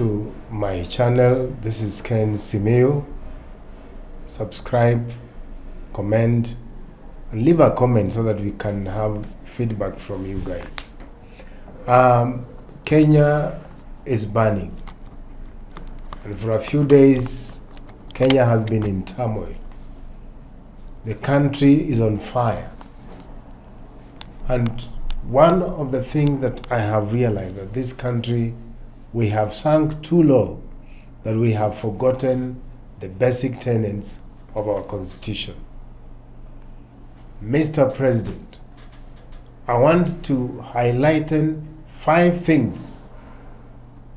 to my channel. This is Ken Simiyu. Subscribe, comment, and leave a comment so that we can have feedback from you guys. Kenya is burning, and for a few days Kenya has been in turmoil. The country is on fire, and one of the things that I have realized that this country, we have sunk too low, that we have forgotten the basic tenets of our constitution. Mr. President, I want to highlight 5 things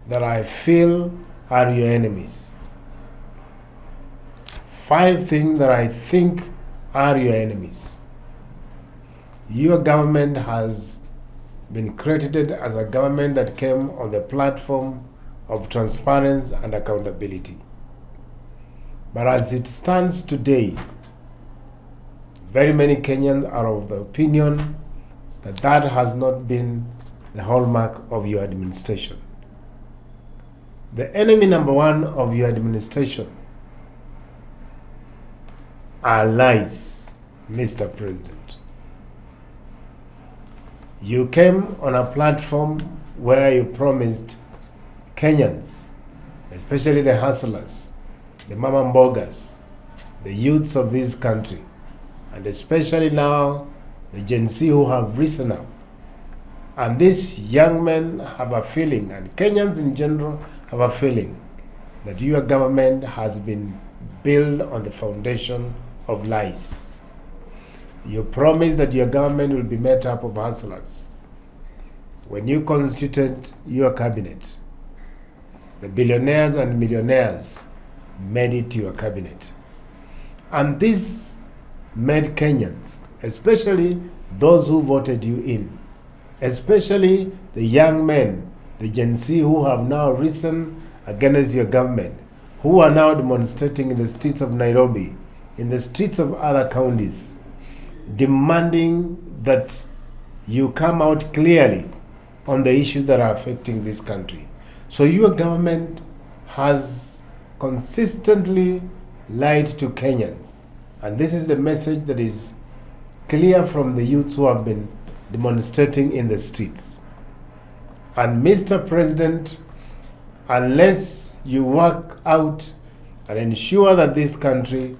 that I feel are your enemies. 5 things that I think are your enemies. Your government has been credited as a government that came on the platform of transparency and accountability. But as it stands today, very many Kenyans are of the opinion that that has not been the hallmark of your administration. The enemy number 1 of your administration are lies, Mr. President. You came on a platform where you promised Kenyans, especially the hustlers, the mama mbogas, the youths of this country, and especially now the Gen Z who have risen up. And these young men have a feeling, and Kenyans in general have a feeling, that your government has been built on the foundation of lies. You promised that your government will be made up of hustlers. When you constituted your cabinet, the billionaires and millionaires made it to your cabinet. And this made Kenyans, especially those who voted you in, especially the young men, the Gen Z who have now risen against your government, who are now demonstrating in the streets of Nairobi, in the streets of other counties, demanding that you come out clearly on the issues that are affecting this country. So your government has consistently lied to Kenyans. And this is the message that is clear from the youths who have been demonstrating in the streets. And Mr. President, unless you work out and ensure that this country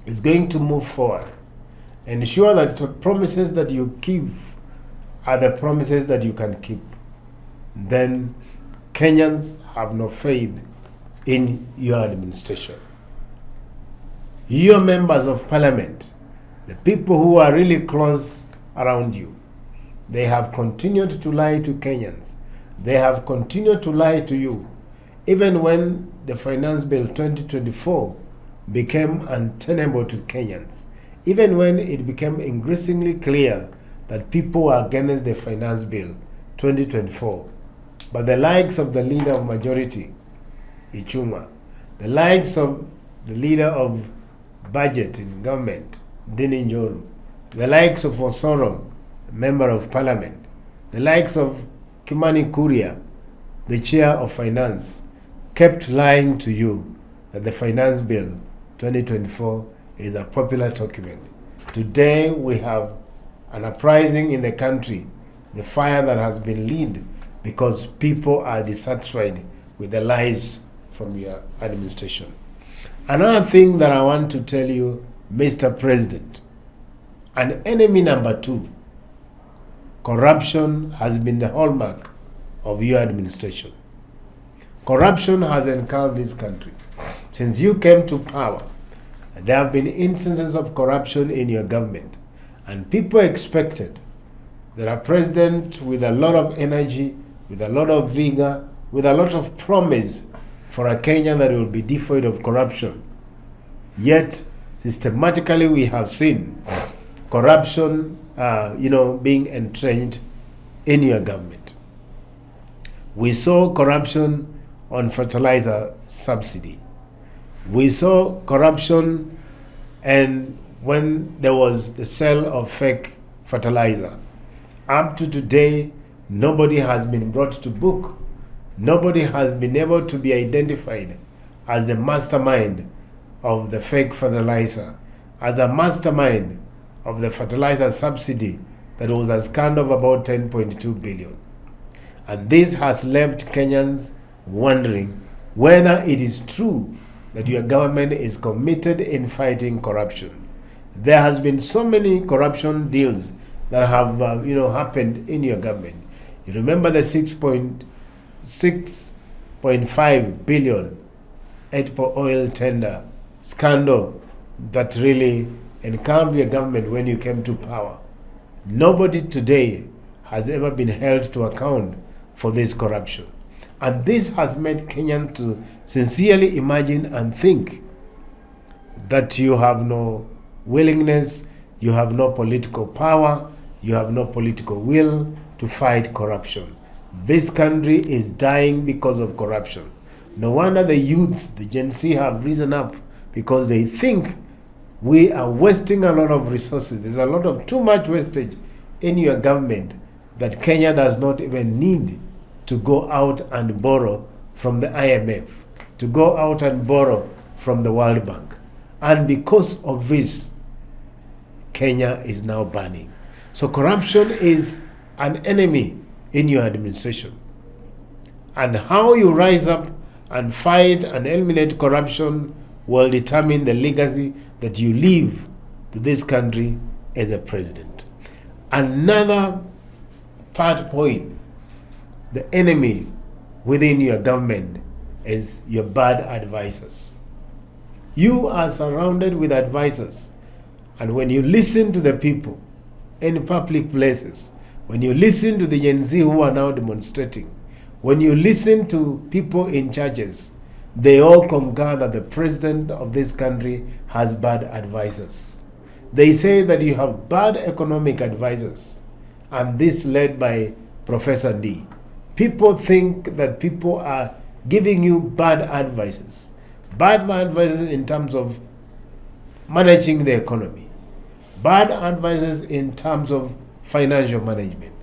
is going to move forward, ensure that the promises that you give are the promises that you can keep, then Kenyans have no faith in your administration. Your members of parliament, the people who are really close around you, they have continued to lie to Kenyans. They have continued to lie to you, even when the Finance Bill 2024 became untenable to Kenyans. Even when it became increasingly clear that people were against the Finance Bill 2024. But the likes of the leader of majority, Ichuma, the likes of the leader of budget in government, Dini Njoro, the likes of Osoro, member of parliament, the likes of Kimani Kuria, the chair of finance, kept lying to you that the Finance Bill 2024 is a popular document. Today we have an uprising in the country, the fire that has been lit because people are dissatisfied with the lies from your administration. Another thing that I want to tell you, Mr. President, an enemy number 2, corruption has been the hallmark of your administration. Corruption has encountered this country. Since you came to power, there have been instances of corruption in your government, and people expected that a president with a lot of energy, with a lot of vigor, with a lot of promise for a Kenya that will be devoid of corruption. Yet, systematically we have seen corruption being entrenched in your government. We saw corruption on fertilizer subsidy. We saw corruption and when there was the sale of fake fertilizer. Up to today, nobody has been brought to book Nobody has been able to be identified as the mastermind of the fake fertilizer, as a mastermind of the fertilizer subsidy that was a scandal of about 10.2 billion. And this has left Kenyans wondering whether it is true that your government is committed in fighting corruption. There has been so many corruption deals that have happened in your government. You remember the 6.5 billion Edpo oil tender scandal that really encountered your government when you came to power. Nobody today has ever been held to account for this corruption. And this has made Kenyans to sincerely imagine and think that you have no willingness, you have no political power, you have no political will to fight corruption. This country is dying because of corruption. No wonder the youths, the Gen Z, have risen up because they think we are wasting a lot of resources. There's a lot of too much wastage in your government that Kenya does not even need to go out and borrow from the IMF, to go out and borrow from the World Bank. And because of this, Kenya is now burning. So corruption is an enemy in your administration. And how you rise up and fight and eliminate corruption will determine the legacy that you leave to this country as a president. Another third point, the enemy within your government is your bad advisors. You are surrounded with advisors, and when you listen to the people in public places, when you listen to the Gen Z who are now demonstrating, when you listen to people in churches, they all concur that the president of this country has bad advisors. They say that you have bad economic advisors, and this led by Professor D. People think that people are giving you bad advices. Bad advices in terms of managing the economy. Bad advices in terms of financial management.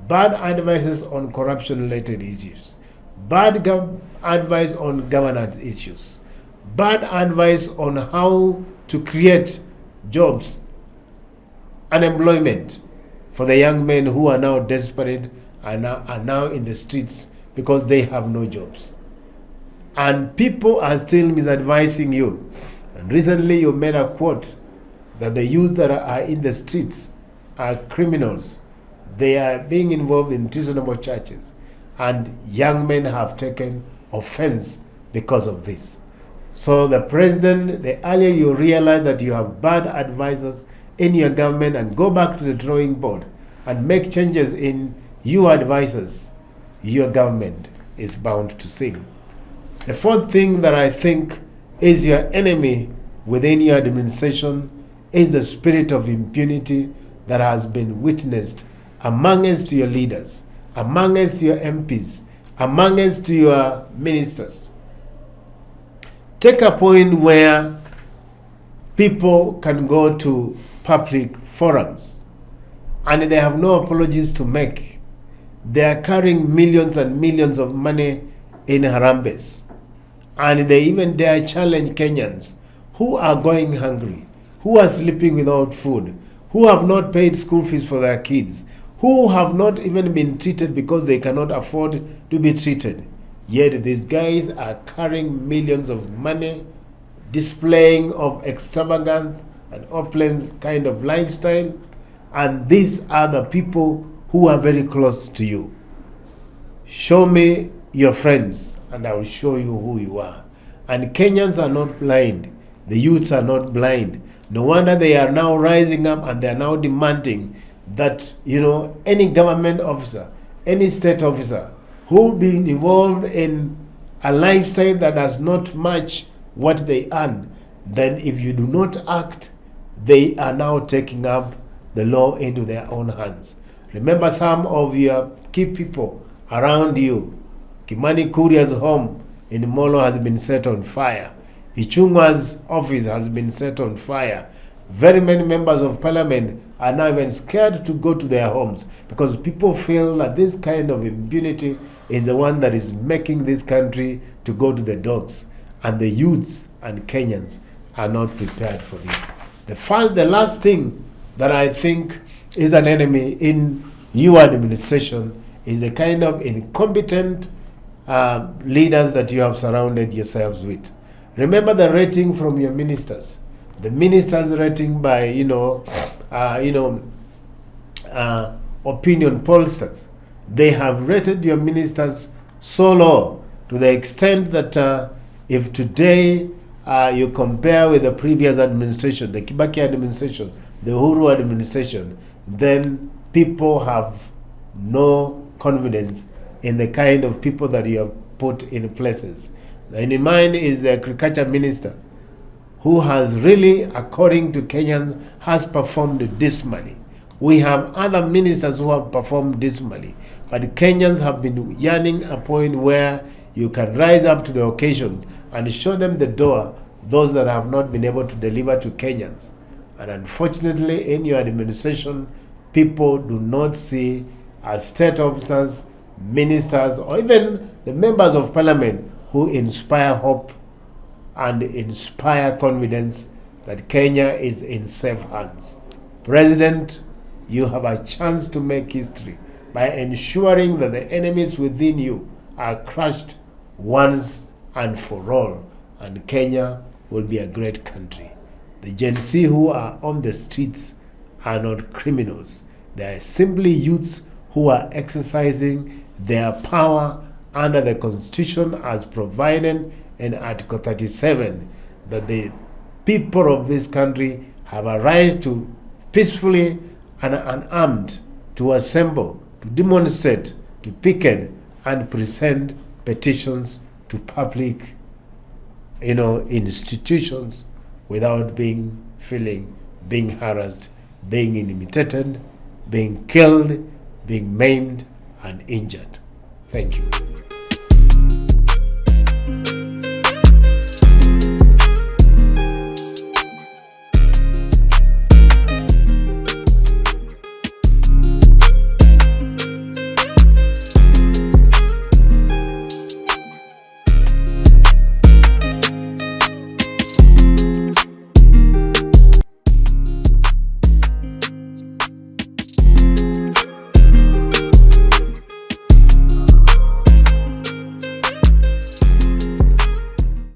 Bad advices on corruption-related issues. Bad advice on governance issues. Bad advice on how to create jobs, unemployment for the young men who are now desperate and are now in the streets because they have no jobs. And people are still misadvising you. And recently you made a quote that the youth that are in the streets are criminals. They are being involved in treasonable churches. And young men have taken offense because of this. So the president, the earlier you realize that you have bad advisors in your government and go back to the drawing board and make changes in your advisors, your government is bound to sink. The fourth thing that I think is your enemy within your administration is the spirit of impunity that has been witnessed amongst your leaders, amongst your MPs, amongst your ministers. Take a point where people can go to public forums and they have no apologies to make. They are carrying millions and millions of money in Harambes. And they even dare challenge Kenyans who are going hungry, who are sleeping without food, who have not paid school fees for their kids, who have not even been treated because they cannot afford to be treated. Yet these guys are carrying millions of money, displaying of extravagance and opulence kind of lifestyle. And these are the people who are very close to you. Show me your friends and I will show you who you are. And Kenyans are not blind. The youths are not blind. No wonder they are now rising up and they are now demanding that, any government officer, any state officer who be involved in a lifestyle that does not match what they earn, then if you do not act, they are now taking up the law into their own hands. Remember some of your key people around you. Kimani Kuria's home in Molo has been set on fire. Ichungwa's office has been set on fire. Very many members of parliament are now even scared to go to their homes because people feel that this kind of impunity is the one that is making this country to go to the dogs, and the youths and Kenyans are not prepared for this. The last thing that I think is an enemy in your administration is the kind of incompetent leaders that you have surrounded yourselves with. Remember the rating from your ministers. The ministers' rating by opinion pollsters. They have rated your ministers so low to the extent that if today you compare with the previous administration, the Kibaki administration, the Uhuru administration, then people have no confidence in the kind of people that you have put in places. And in mind is the agriculture minister, who has really, according to Kenyans, has performed dismally. We have other ministers who have performed dismally, but Kenyans have been yearning a point where you can rise up to the occasion and show them the door, those that have not been able to deliver to Kenyans. And unfortunately, in your administration, people do not see as state officers, ministers, or even the members of parliament who inspire hope and inspire confidence that Kenya is in safe hands. President, you have a chance to make history by ensuring that the enemies within you are crushed once and for all, and Kenya will be a great country. The Gen Z who are on the streets are not criminals. They are simply youths who are exercising their power under the Constitution as provided in Article 37, that the people of this country have a right to peacefully and unarmed to assemble, to demonstrate, to picket, and present petitions to public institutions without being harassed, being intimidated, being killed, being maimed and injured. Thank you.